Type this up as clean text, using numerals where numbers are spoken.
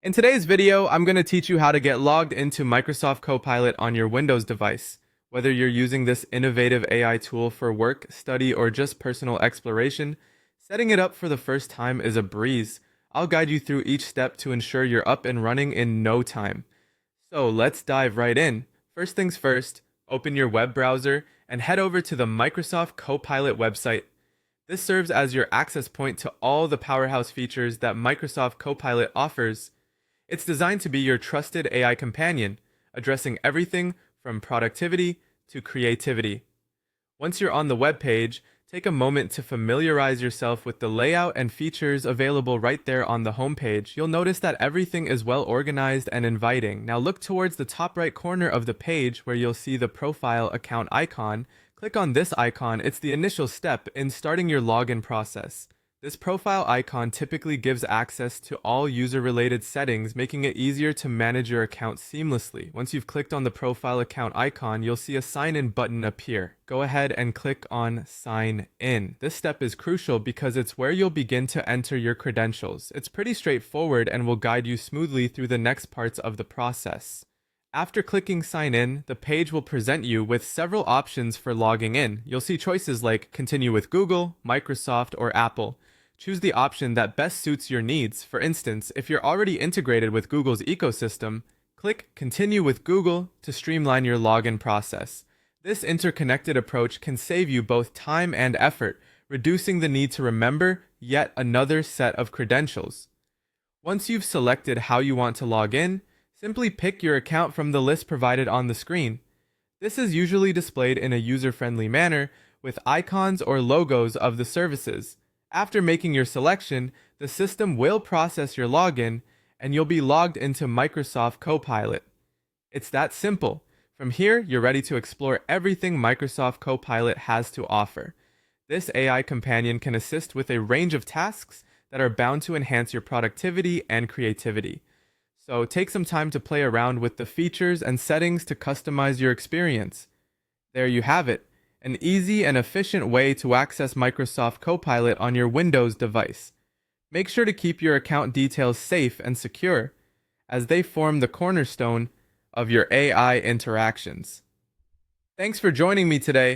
In today's video, I'm going to teach you how to get logged into Microsoft Copilot on your Windows device. Whether you're using this innovative AI tool for work, study, or just personal exploration, setting it up for the first time is a breeze. I'll guide you through each step to ensure you're up and running in no time. So let's dive right in. First things first, open your web browser and head over to the Microsoft Copilot website. This serves as your access point to all the powerhouse features that Microsoft Copilot offers. It's designed to be your trusted AI companion, addressing everything from productivity to creativity. Once you're on the web page, take a moment to familiarize yourself with the layout and features available right there on the home page. You'll notice that everything is well organized and inviting. Now look towards the top right corner of the page where you'll see the profile account icon. Click on this icon. It's the initial step in starting your login process. This profile icon typically gives access to all user-related settings, making it easier to manage your account seamlessly. Once you've clicked on the profile account icon, you'll see a sign in button appear. Go ahead and click on sign in. This step is crucial because it's where you'll begin to enter your credentials. It's pretty straightforward and will guide you smoothly through the next parts of the process. After clicking sign in, the page will present you with several options for logging in. You'll see choices like continue with Google, Microsoft, or Apple. Choose the option that best suits your needs. For instance, if you're already integrated with Google's ecosystem, click Continue with Google to streamline your login process. This interconnected approach can save you both time and effort, reducing the need to remember yet another set of credentials. Once you've selected how you want to log in, simply pick your account from the list provided on the screen. This is usually displayed in a user-friendly manner with icons or logos of the services. After making your selection, the system will process your login and you'll be logged into Microsoft Copilot. It's that simple. From here, you're ready to explore everything Microsoft Copilot has to offer. This AI companion can assist with a range of tasks that are bound to enhance your productivity and creativity. So take some time to play around with the features and settings to customize your experience. There you have it. An easy and efficient way to access Microsoft Copilot on your Windows device. Make sure to keep your account details safe and secure, as they form the cornerstone of your AI interactions. Thanks for joining me today.